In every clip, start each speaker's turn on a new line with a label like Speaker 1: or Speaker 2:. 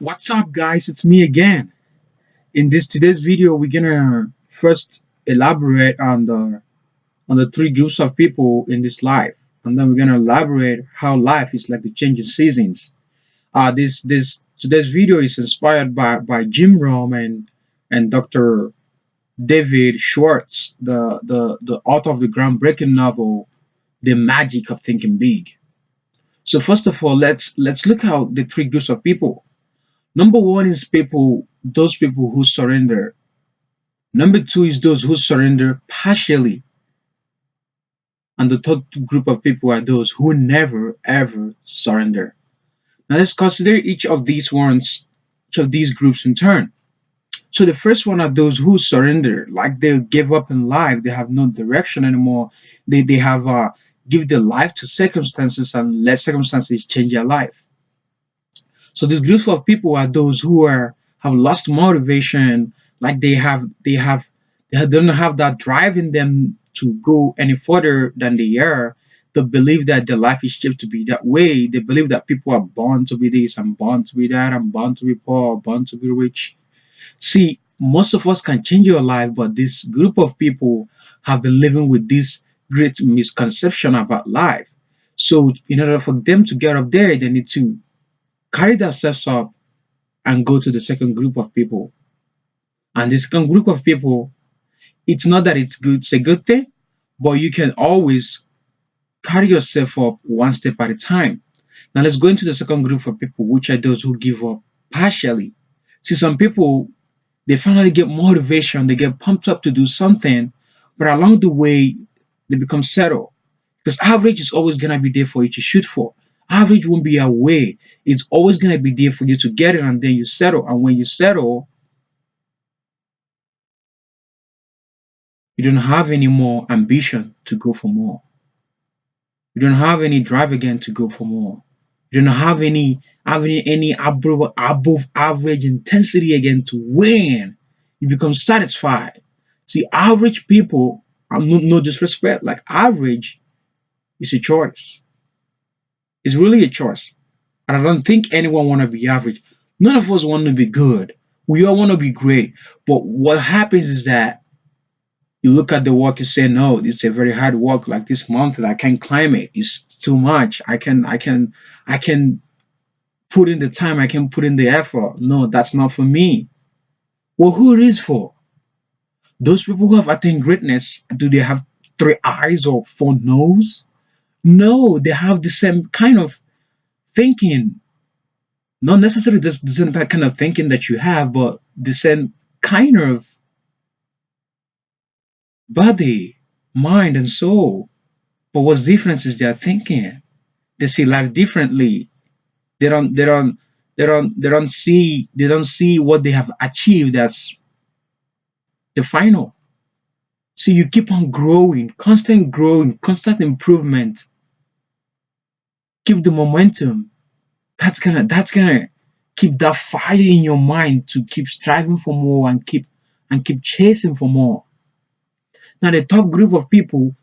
Speaker 1: What's up, guys? It's me again. In this today's video, we're gonna first elaborate on the three groups of people in this life, and then we're gonna elaborate how life is like the changing seasons. This today's video is inspired by Jim Rome and Dr. David Schwartz, the author of the groundbreaking novel The Magic of Thinking Big. So first of all, let's look at the three groups of people. Number one is those people who surrender. Number two is those who surrender partially. And the third group of people are those who never ever surrender. Now let's consider each of these groups in turn. So the first one are those who surrender, like they give up in life, they have no direction anymore. They have give their life to circumstances and let circumstances change their life. So this group of people are those who are have lost motivation, like they don't have that drive in them to go any further than they are. They believe that their life is shaped to be that way. They believe that people are born to be this, I'm born to be that, I'm born to be poor, born to be rich. See, most of us can change your life, but this group of people have been living with this great misconception about life. So in order for them to get up there, they need to carry themselves up and go to the second group of people. And the second group of people, it's not that it's good, it's a good thing, but you can always carry yourself up one step at a time. Now let's go into the second group of people, which are those who give up partially. See, some people, they finally get motivation, they get pumped up to do something, but along the way, they become settled. Because average is always gonna be there for you to shoot for. Average won't be away. It's always gonna be there for you to get it, and then you settle. And when you settle, you don't have any more ambition to go for more. You don't have any drive again to go for more. You don't have any above average intensity again to win. You become satisfied. See, average people, I'm no disrespect, like average is a choice. It's really a choice. And I don't think anyone want to be average. None of us want to be good. We all want to be great. But what happens is that you look at the work, you say, no, it's a very hard work. Like this mountain, I can't climb it. It's too much. I can put in the time. I can put in the effort. No, that's not for me. Well, who it is for? Those people who have attained greatness, do they have three eyes or four noses? No, they have the same kind of thinking. Not necessarily the same kind of thinking that you have, but the same kind of body, mind, and soul. But what's different is their thinking. They see life differently. They don't see what they have achieved as the final. So you keep on growing, constant improvement. Keep the momentum. That's gonna keep that fire in your mind to keep striving for more and keep chasing for more. Now the top group of people,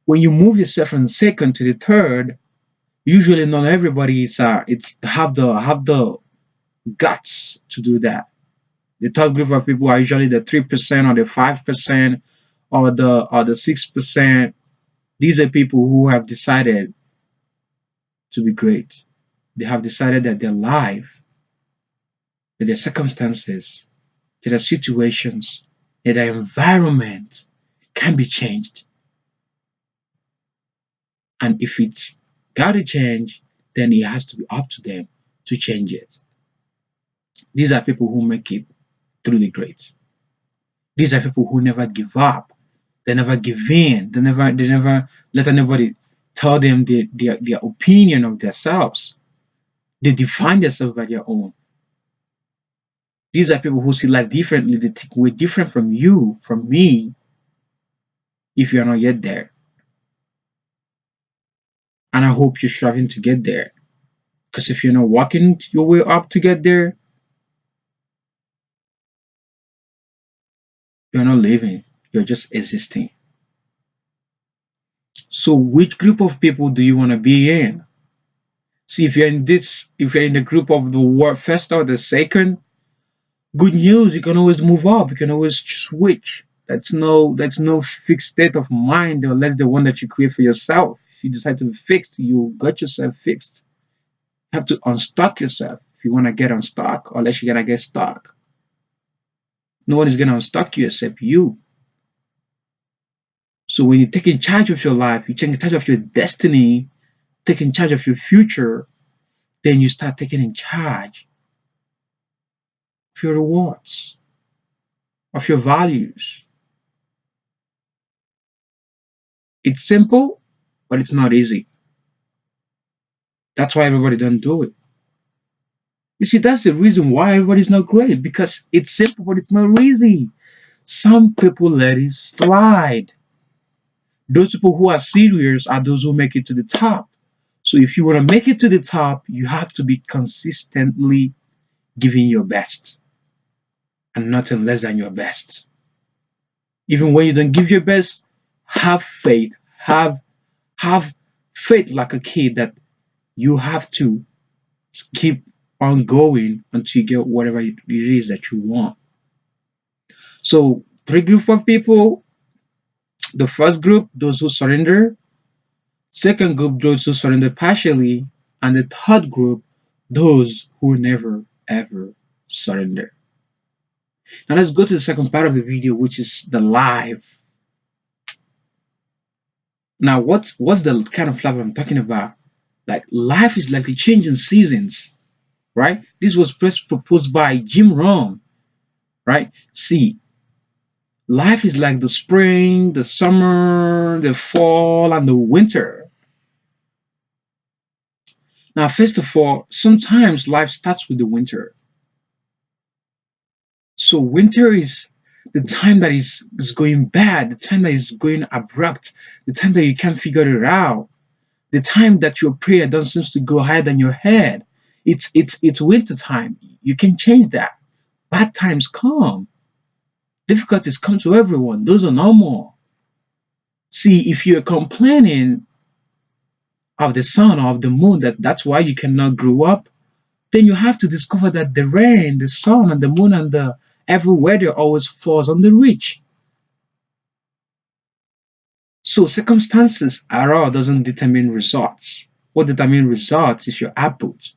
Speaker 1: when you move yourself from second to the third, usually not everybody is it's have the guts to do that. The top group of people are usually the 3% or the 5% or the 6%. These are people who have decided to be great. They have decided that their life, that their circumstances, that their situations, that their environment can be changed. And if it's got to change, then it has to be up to them to change it. These are people who make it through the grades. These are people who never give up. They never give in. They never let anybody tell them their opinion of themselves. They define themselves by their own. These are people who see life differently. They think way different from you, from me, if you're not yet there. And I hope you're striving to get there. Because if you're not walking your way up to get there, you're not living. You're just existing. So which group of people do you want to be in? See, if you're in the group of the first or the second, good news, you can always move up. You can always switch. That's no fixed state of mind unless the one that you create for yourself. If you decide to be fixed, you got yourself fixed. You have to unstuck yourself if you want to get unstuck, unless you're gonna get stuck. No one is gonna unstuck you except you. So when you take in charge of your life, you take in charge of your destiny, take in charge of your future, then you start taking in charge of your rewards, of your values. It's simple, but it's not easy. That's why everybody don't do it. You see, that's the reason why everybody's not great, because it's simple, but it's not easy. Some people let it slide. Those people who are serious are those who make it to the top. So if you want to make it to the top, you have to be consistently giving your best and nothing less than your best. Even when you don't give your best, have faith. Have faith like a kid that you have to keep on going until you get whatever it is that you want. So three group of people. The first group, those who surrender. Second group, those who surrender partially. And the third group, those who never ever surrender. Now let's go to the second part of the video, which is the life. Now what's the kind of life I'm talking about? Like life is like the changing seasons, right? This was first proposed by Jim Rohn, right? See, life is like the spring, the summer, the fall, and the winter. Now, first of all, sometimes life starts with the winter. So winter is the time that is going bad, the time that is going abrupt, the time that you can't figure it out, the time that your prayer doesn't seem to go higher than your head. It's winter time. You can change that. Bad times come. Difficulties come to everyone. Those are normal. See, if you're complaining of the sun or of the moon, that's why you cannot grow up, then you have to discover that the rain, the sun, and the moon and the every weather always falls on the rich. So circumstances at all doesn't determine results. What determines results is your output.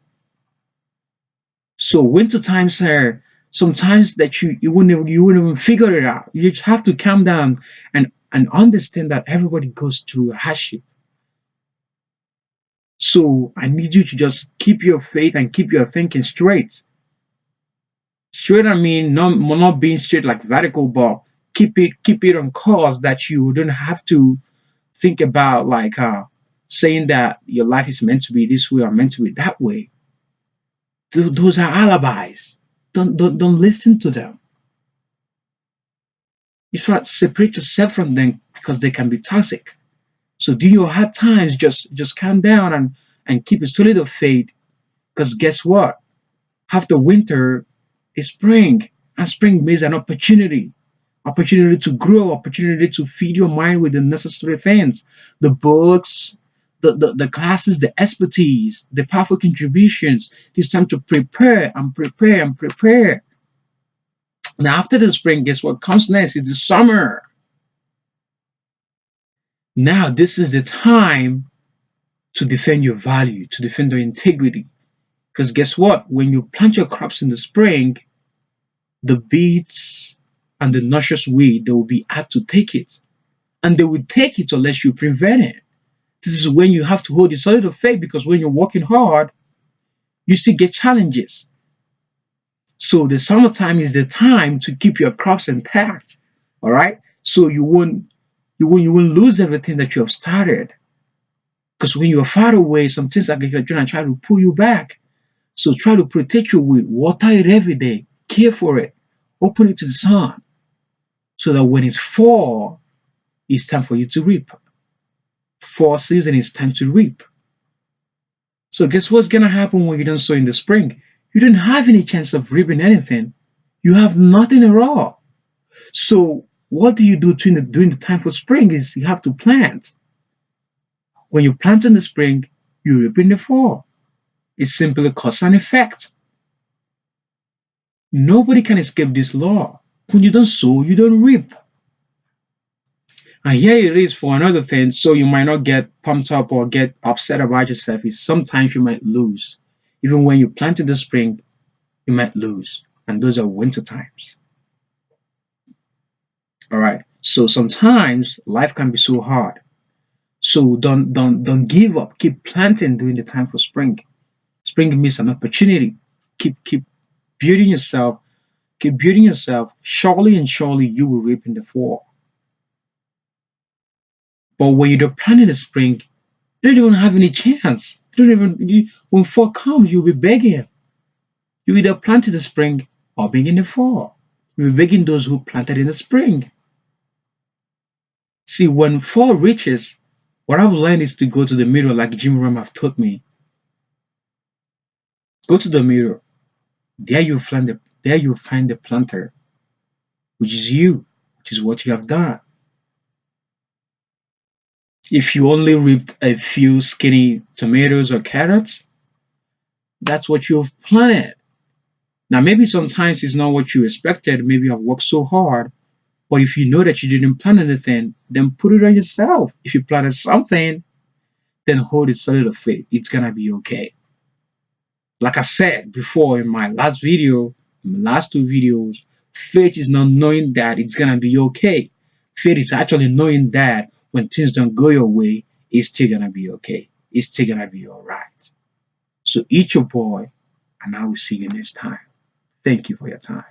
Speaker 1: So winter times are sometimes that you wouldn't even figure it out. You just have to calm down and understand that everybody goes through hardship. So I need you to just keep your faith and keep your thinking straight. Straight, I mean not being straight like vertical, but keep it on course that you don't have to think about like saying that your life is meant to be this way or meant to be that way. Those are alibis. Don't listen to them. In fact, separate yourself from them because they can be toxic. So during your hard times, just calm down and keep a solid of faith. Because guess what? After winter is spring, and spring means an opportunity to grow, opportunity to feed your mind with the necessary things, the books, the classes, the expertise, the powerful contributions. It's time to prepare and prepare and prepare. Now, after the spring, guess what comes next? It's the summer. Now, this is the time to defend your value, to defend your integrity. Because guess what? When you plant your crops in the spring, the beets and the noxious weed, they will be hard to take it. And they will take it unless you prevent it. This is when you have to hold a solid of faith, because when you're working hard, you still get challenges. So the summertime is the time to keep your crops intact. All right. So you won't lose everything that you have started. Because when you are far away, some things are going to try to pull you back. So try to protect your weed, water it every day, care for it, open it to the sun, so that when it's fall, it's time for you to reap. Fall season is time to reap. So guess what's gonna happen when you don't sow in the spring? You don't have any chance of reaping anything. You have nothing at all. So what do you do during the time for spring is you have to plant. When you plant in the spring, you reap in the fall. It's simply cause and effect. Nobody can escape this law. When you don't sow, you don't reap. And here it is for another thing, so you might not get pumped up or get upset about yourself, is sometimes you might lose. Even when you plant in the spring, you might lose. And those are winter times. All right. So sometimes life can be so hard. So don't give up. Keep planting during the time for spring. Spring means an opportunity. Keep building yourself. Keep building yourself. Surely and surely you will reap in the fall. But when you don't plant in the spring, you don't even have any chance. You don't even when fall comes, you'll be begging. You either plant in the spring or beg in the fall. You'll be begging those who planted in the spring. See, when fall reaches, what I've learned is to go to the mirror, like Jim Rohn have taught me. Go to the mirror. There you find the planter, which is you, which is what you have done. If you only reaped a few skinny tomatoes or carrots, that's what you've planted. Now, maybe sometimes it's not what you expected. Maybe I've worked so hard. But if you know that you didn't plant anything, then put it on yourself. If you planted something, then hold it solid of faith. It's gonna be okay. Like I said before in my last video, in my last two videos, faith is not knowing that it's gonna be okay. Faith is actually knowing that when things don't go your way, it's still gonna be okay. It's still gonna be alright. So eat your boy, and I will see you next time. Thank you for your time.